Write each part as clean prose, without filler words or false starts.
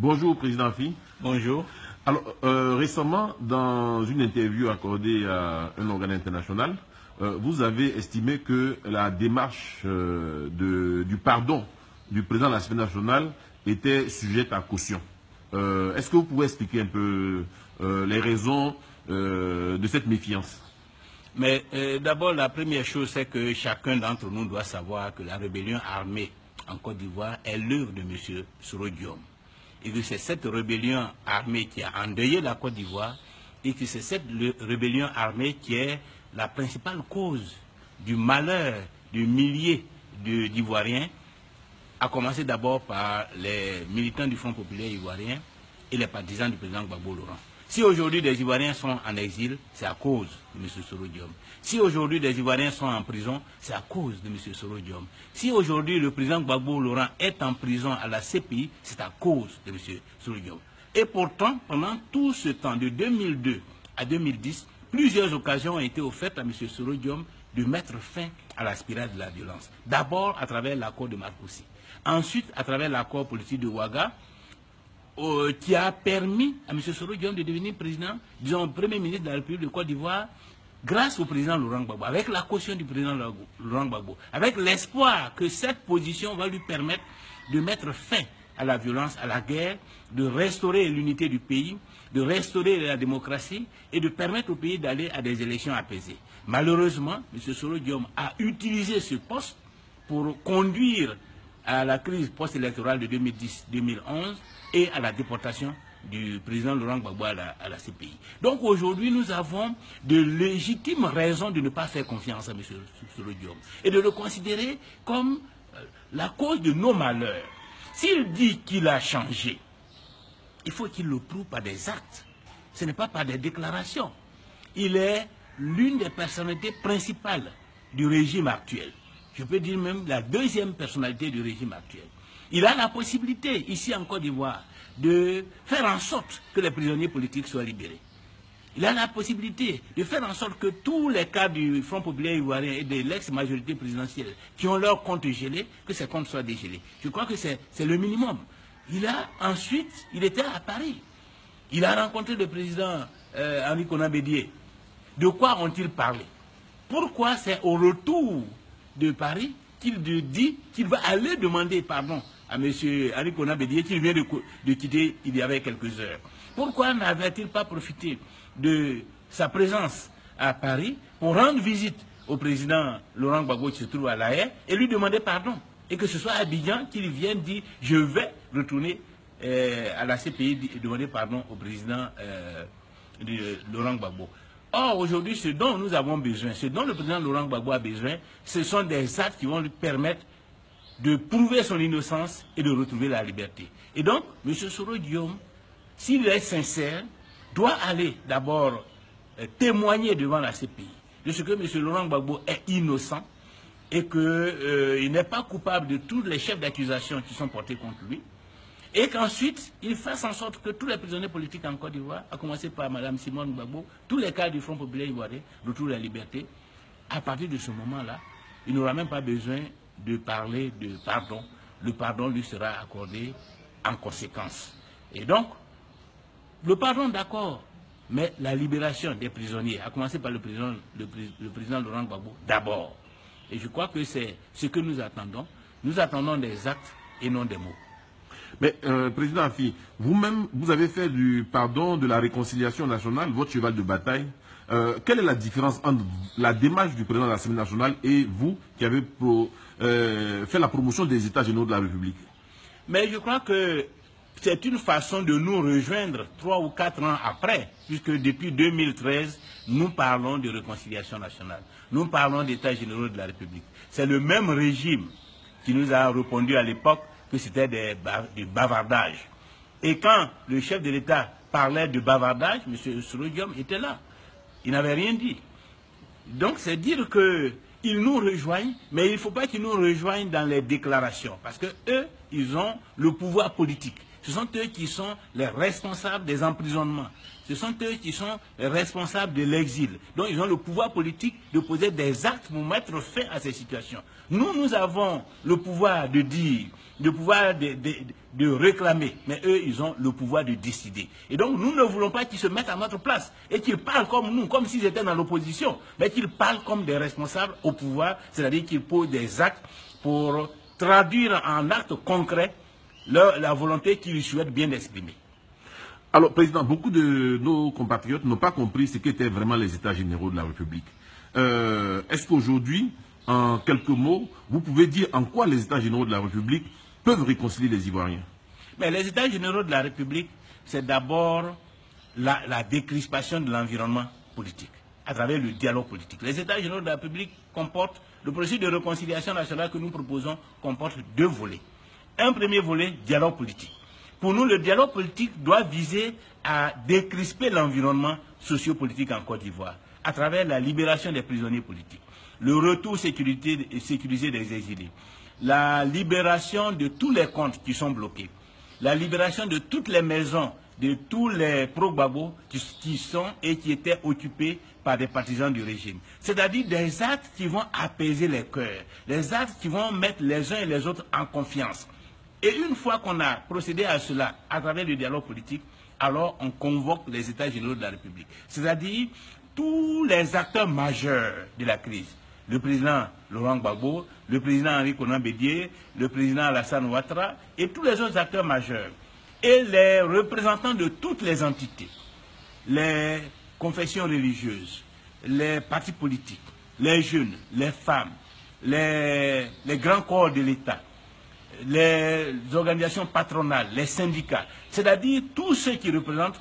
Bonjour, Président Fi. Bonjour. Alors, récemment, dans une interview accordée à un organe international, vous avez estimé que la démarche du pardon du président de l'Assemblée nationale était sujette à caution. Est-ce que vous pouvez expliquer un peu les raisons de cette méfiance? Mais d'abord, la première chose, c'est que chacun d'entre nous doit savoir que la rébellion armée en Côte d'Ivoire est l'œuvre de M. Soro Diom. Et que c'est cette rébellion armée qui a endeuillé la Côte d'Ivoire et que c'est cette rébellion armée qui est la principale cause du malheur de milliers d'Ivoiriens, à commencer d'abord par les militants du Front populaire ivoirien et les partisans du président Gbagbo Laurent. Si aujourd'hui des Ivoiriens sont en exil, c'est à cause de M. Soro Diom. Si aujourd'hui des Ivoiriens sont en prison, c'est à cause de M. Soro Diom. Si aujourd'hui le président Gbagbo Laurent est en prison à la CPI, c'est à cause de M. Soro Diom. Et pourtant, pendant tout ce temps, de 2002 à 2010, plusieurs occasions ont été offertes à M. Soro Diom de mettre fin à la spirale de la violence. D'abord à travers l'accord de Marcoussis. Ensuite, à travers l'accord politique de Ouaga, qui a permis à M. Soro Diom de devenir président, disons, Premier ministre de la République de Côte d'Ivoire, grâce au président Laurent Gbagbo, avec la caution du président Laurent Gbagbo, avec l'espoir que cette position va lui permettre de mettre fin à la violence, à la guerre, de restaurer l'unité du pays, de restaurer la démocratie et de permettre au pays d'aller à des élections apaisées. Malheureusement, M. Soro Diom a utilisé ce poste pour conduire à la crise post-électorale de 2010-2011 et à la déportation du président Laurent Gbagbo à la CPI. Donc aujourd'hui, nous avons de légitimes raisons de ne pas faire confiance à M. Soro Diom et de le considérer comme la cause de nos malheurs. S'il dit qu'il a changé, il faut qu'il le prouve par des actes. Ce n'est pas par des déclarations. Il est l'une des personnalités principales du régime actuel. Je peux dire même la deuxième personnalité du régime actuel. Il a la possibilité, ici en Côte d'Ivoire, de faire en sorte que les prisonniers politiques soient libérés. Il a la possibilité de faire en sorte que tous les cas du Front populaire ivoirien et de l'ex-majorité présidentielle qui ont leurs comptes gelés, que ces comptes soient dégelés. Je crois que c'est le minimum. Il était à Paris. Il a rencontré le président Henri Konan Bédié. De quoi ont-ils parlé? Pourquoi c'est au retour de Paris qu'il dit qu'il va aller demander pardon à M. Henri Konan Bédié qu'il vient de quitter il y avait quelques heures? Pourquoi n'avait-il pas profité de sa présence à Paris pour rendre visite au président Laurent Gbagbo qui se trouve à La Haye et lui demander pardon? Et que ce soit à Abidjan qu'il vienne dire « je vais retourner à la CPI et demander pardon au président Laurent Gbagbo ». Or, aujourd'hui, ce dont nous avons besoin, ce dont le président Laurent Gbagbo a besoin, ce sont des actes qui vont lui permettre de prouver son innocence et de retrouver la liberté. Et donc, M. Soro Diom, s'il est sincère, doit aller d'abord témoigner devant la CPI de ce que M. Laurent Gbagbo est innocent et qu'il n'est pas coupable de tous les chefs d'accusation qui sont portés contre lui. Et qu'ensuite, il fasse en sorte que tous les prisonniers politiques en Côte d'Ivoire, à commencer par Mme Simone Gbagbo, tous les cas du Front populaire ivoirien, retrouvent la liberté. À partir de ce moment-là, il n'aura même pas besoin de parler de pardon. Le pardon lui sera accordé en conséquence. Et donc, le pardon, d'accord, mais la libération des prisonniers, à commencer par le président Laurent Gbagbo, d'abord. Et je crois que c'est ce que nous attendons. Nous attendons des actes et non des mots. Mais, Président Afi, vous-même, vous avez fait du pardon, de la réconciliation nationale, votre cheval de bataille. Quelle est la différence entre la démarche du président de l'Assemblée nationale et vous qui avez fait la promotion des États généraux de la République? Mais je crois que c'est une façon de nous rejoindre 3 ou 4 ans après, puisque depuis 2013, nous parlons de réconciliation nationale. Nous parlons d'États généraux de la République. C'est le même régime qui nous a répondu à l'époque que c'était du bavardage. Et quand le chef de l'État parlait de bavardage, M. Soro Diom était là. Il n'avait rien dit. Donc c'est dire qu'ils nous rejoignent, mais il ne faut pas qu'ils nous rejoignent dans les déclarations. Parce que eux, ils ont le pouvoir politique. Ce Ce sont eux qui sont les responsables des emprisonnements. Ce sont eux qui sont les responsables de l'exil. Donc ils ont le pouvoir politique de poser des actes pour mettre fin à ces situations. Nous avons le pouvoir de dire, le pouvoir de réclamer, mais eux, ils ont le pouvoir de décider. Et donc nous ne voulons pas qu'ils se mettent à notre place et qu'ils parlent comme nous, comme s'ils étaient dans l'opposition, mais qu'ils parlent comme des responsables au pouvoir, c'est-à-dire qu'ils posent des actes pour traduire en actes concrets la volonté qu'ils souhaitent bien exprimer. Alors, Président, beaucoup de nos compatriotes n'ont pas compris ce qu'étaient vraiment les États généraux de la République. Est-ce qu'aujourd'hui, en quelques mots, vous pouvez dire en quoi les États généraux de la République peuvent réconcilier les Ivoiriens? Mais les États généraux de la République, c'est d'abord la décrispation de l'environnement politique, à travers le dialogue politique. Les États généraux de la République comportent, le processus de réconciliation nationale que nous proposons comporte deux volets. Un premier volet, dialogue politique. Pour nous, le dialogue politique doit viser à décrisper l'environnement sociopolitique en Côte d'Ivoire, à travers la libération des prisonniers politiques, le retour sécurisé des exilés, la libération de tous les comptes qui sont bloqués, la libération de toutes les maisons, de tous les pro-Gbagbo qui sont et qui étaient occupés par des partisans du régime. C'est-à-dire des actes qui vont apaiser les cœurs, des actes qui vont mettre les uns et les autres en confiance. Et une fois qu'on a procédé à cela à travers le dialogue politique, alors on convoque les États généraux de la République. C'est-à-dire tous les acteurs majeurs de la crise. Le président Laurent Gbagbo, le président Henri Konan Bédié, le président Alassane Ouattara et tous les autres acteurs majeurs. Et les représentants de toutes les entités, les confessions religieuses, les partis politiques, les jeunes, les femmes, les grands corps de l'État, les organisations patronales, les syndicats, c'est-à-dire tous ceux qui représentent,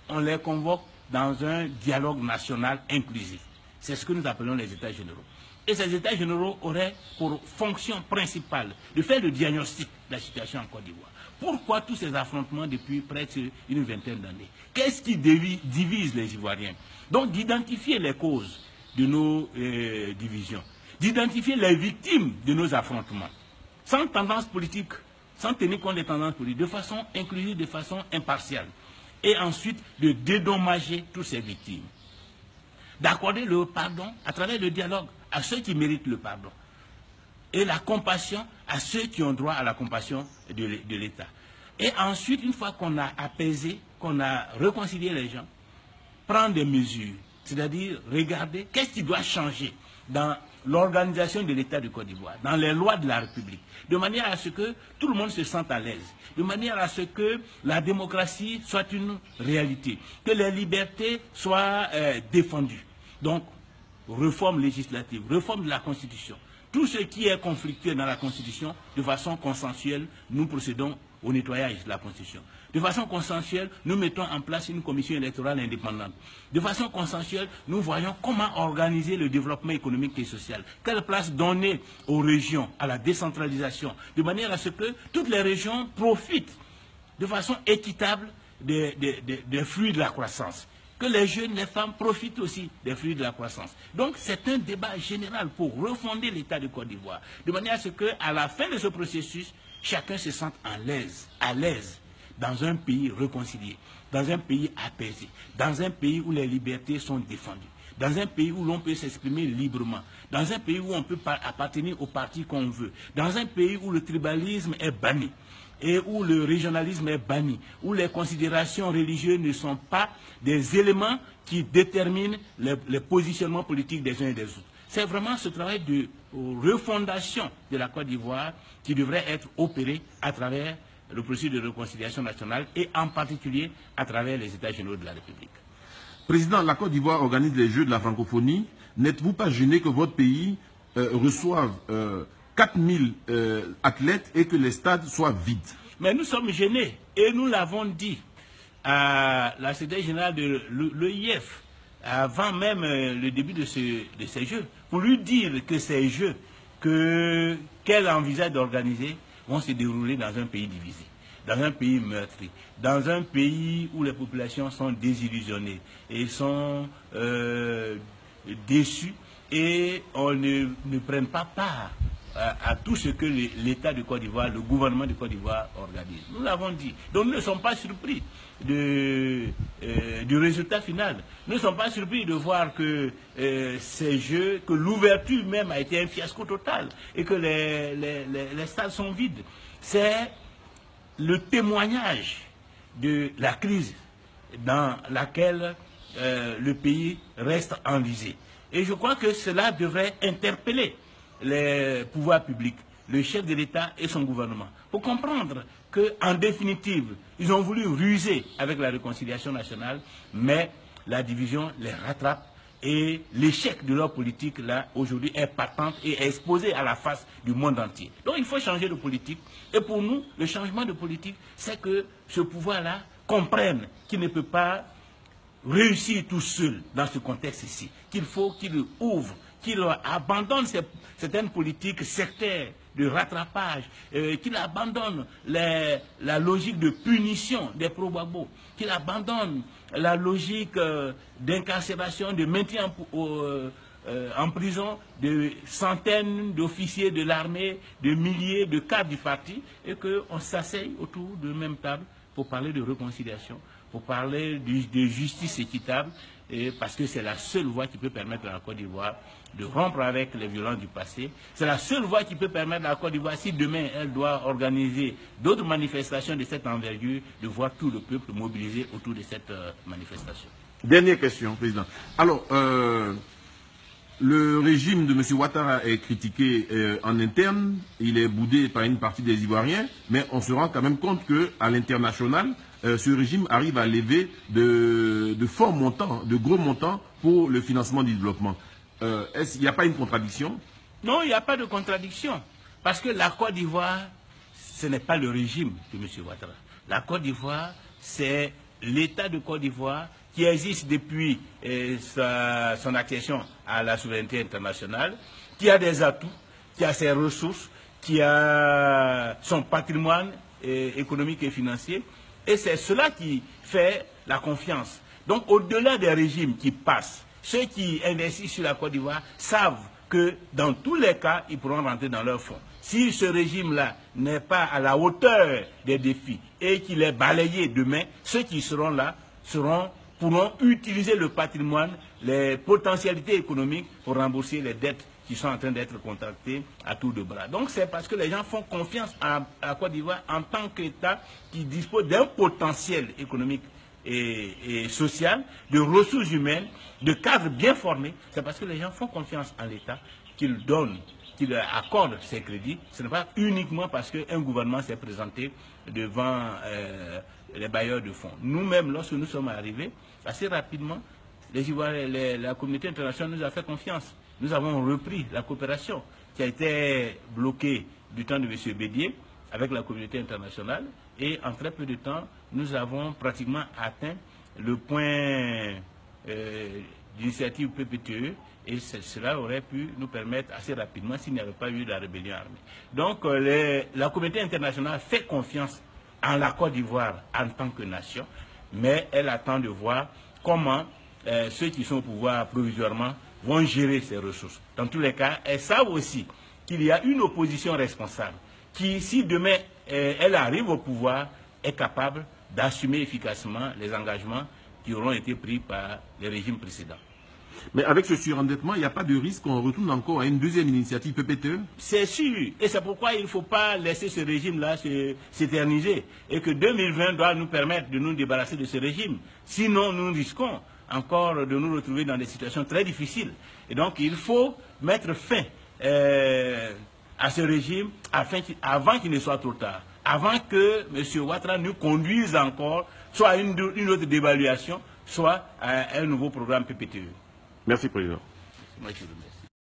on les convoque dans un dialogue national inclusif. C'est ce que nous appelons les États généraux. Et ces États généraux auraient pour fonction principale de faire le diagnostic de la situation en Côte d'Ivoire. Pourquoi tous ces affrontements depuis près d'une vingtaine d'années? Qu'est-ce qui divise les Ivoiriens? Donc d'identifier les causes de nos divisions, d'identifier les victimes de nos affrontements, sans tendance politique, sans tenir compte des tendances politiques, de façon inclusive, de façon impartiale. Et ensuite, de dédommager toutes ces victimes. D'accorder le pardon à travers le dialogue à ceux qui méritent le pardon. Et la compassion à ceux qui ont droit à la compassion de l'État. Et ensuite, une fois qu'on a apaisé, qu'on a réconcilié les gens, prendre des mesures. C'est-à-dire regarder qu'est-ce qui doit changer dans l'organisation de l'État du Côte d'Ivoire, dans les lois de la République, de manière à ce que tout le monde se sente à l'aise, de manière à ce que la démocratie soit une réalité, que les libertés soient défendues. Donc, réforme législative, réforme de la Constitution. Tout ce qui est conflictuel dans la Constitution, de façon consensuelle, nous procédons au nettoyage de la Constitution. De façon consensuelle, nous mettons en place une commission électorale indépendante. De façon consensuelle, nous voyons comment organiser le développement économique et social. Quelle place donner aux régions, à la décentralisation, de manière à ce que toutes les régions profitent de façon équitable des fruits de la croissance. Que les jeunes, les femmes profitent aussi des fruits de la croissance. Donc c'est un débat général pour refonder l'État de Côte d'Ivoire, de manière à ce qu'à la fin de ce processus, chacun se sente à l'aise dans un pays réconcilié, dans un pays apaisé, dans un pays où les libertés sont défendues, dans un pays où l'on peut s'exprimer librement, dans un pays où on peut appartenir au parti qu'on veut, dans un pays où le tribalisme est banni et où le régionalisme est banni, où les considérations religieuses ne sont pas des éléments qui déterminent les positionnements politiques des uns et des autres. C'est vraiment ce travail de refondation de la Côte d'Ivoire qui devrait être opéré à travers le processus de réconciliation nationale et en particulier à travers les États généraux de la République. Président, la Côte d'Ivoire organise les Jeux de la francophonie. N'êtes-vous pas gêné que votre pays reçoive 4000 athlètes et que les stades soient vides? Mais nous sommes gênés et nous l'avons dit à la secrétaire générale de l'EIF avant même le début de ces Jeux, pour lui dire que ces Jeux qu'elle envisage d'organiser vont se dérouler dans un pays divisé, dans un pays meurtri, dans un pays où les populations sont désillusionnées et sont déçues et on ne prenne pas part à tout ce que l'État de Côte d'Ivoire, le gouvernement de Côte d'Ivoire organise. Nous l'avons dit. Donc nous ne sommes pas surpris du résultat final. Nous ne sommes pas surpris de voir que ces jeux, que l'ouverture même a été un fiasco total et que les stades sont vides. C'est le témoignage de la crise dans laquelle le pays reste enlisé. Et je crois que cela devrait interpeller les pouvoirs publics, le chef de l'État et son gouvernement, pour comprendre qu'en définitive, ils ont voulu ruser avec la réconciliation nationale, mais la division les rattrape et l'échec de leur politique, là, aujourd'hui, est patente et est exposé à la face du monde entier. Donc il faut changer de politique. Et pour nous, le changement de politique, c'est que ce pouvoir-là comprenne qu'il ne peut pas réussir tout seul dans ce contexte-ci, qu'il faut qu'il ouvre, qu'il abandonne certaines politiques sectaires de rattrapage, qu'il abandonne la logique de punition des pro-Gbagbo, qu'il abandonne la logique d'incarcération, de maintien en prison de centaines d'officiers de l'armée, de milliers de cadres du parti, et qu'on s'asseye autour de la même table pour parler de réconciliation, pour parler de justice équitable, parce que c'est la seule voie qui peut permettre à la Côte d'Ivoire de rompre avec les violences du passé. C'est la seule voie qui peut permettre à la Côte d'Ivoire, si demain elle doit organiser d'autres manifestations de cette envergure, de voir tout le peuple mobilisé autour de cette manifestation. Dernière question, Président. Alors, le régime de M. Ouattara est critiqué en interne, il est boudé par une partie des Ivoiriens, mais on se rend quand même compte qu'à l'international, ce régime arrive à lever de forts montants, de gros montants pour le financement du développement. Il n'y a pas une contradiction? Non, il n'y a pas de contradiction. Parce que la Côte d'Ivoire, ce n'est pas le régime de M. Ouattara. La Côte d'Ivoire, c'est l'État de Côte d'Ivoire qui existe depuis son accession à la souveraineté internationale, qui a des atouts, qui a ses ressources, qui a son patrimoine économique et financier. Et c'est cela qui fait la confiance. Donc, au-delà des régimes qui passent, ceux qui investissent sur la Côte d'Ivoire savent que dans tous les cas, ils pourront rentrer dans leur fonds. Si ce régime-là n'est pas à la hauteur des défis et qu'il est balayé demain, ceux qui seront là pourront utiliser le patrimoine, les potentialités économiques pour rembourser les dettes qui sont en train d'être contractées à tour de bras. Donc c'est parce que les gens font confiance à la Côte d'Ivoire en tant qu'État qui dispose d'un potentiel économique et social, de ressources humaines, de cadres bien formés. C'est parce que les gens font confiance en l'État qu'il accorde ces crédits. Ce n'est pas uniquement parce qu'un gouvernement s'est présenté devant les bailleurs de fonds. Nous-mêmes, lorsque nous sommes arrivés, assez rapidement, la communauté internationale nous a fait confiance. Nous avons repris la coopération qui a été bloquée du temps de M. Bédier avec la communauté internationale et en très peu de temps, nous avons pratiquement atteint le point d'initiative PPTE et cela aurait pu nous permettre assez rapidement s'il n'y avait pas eu la rébellion armée. Donc la communauté internationale fait confiance en la Côte d'Ivoire en tant que nation, mais elle attend de voir comment ceux qui sont au pouvoir provisoirement vont gérer ces ressources. Dans tous les cas, elles savent aussi qu'il y a une opposition responsable qui, si demain elle arrive au pouvoir, est capable d'assumer efficacement les engagements qui auront été pris par les régimes précédents. Mais avec ce surendettement, il n'y a pas de risque qu'on retourne encore à une deuxième initiative PPTE? C'est sûr. Et c'est pourquoi il ne faut pas laisser ce régime-là s'éterniser. Et que 2020 doit nous permettre de nous débarrasser de ce régime. Sinon, nous risquons encore de nous retrouver dans des situations très difficiles. Et donc, il faut mettre fin à ce régime avant qu'il ne soit trop tard. Avant que M. Ouattara nous conduise encore soit à une autre dévaluation, soit à un nouveau programme PPTE. Merci, Président. Moi, je vous remercie.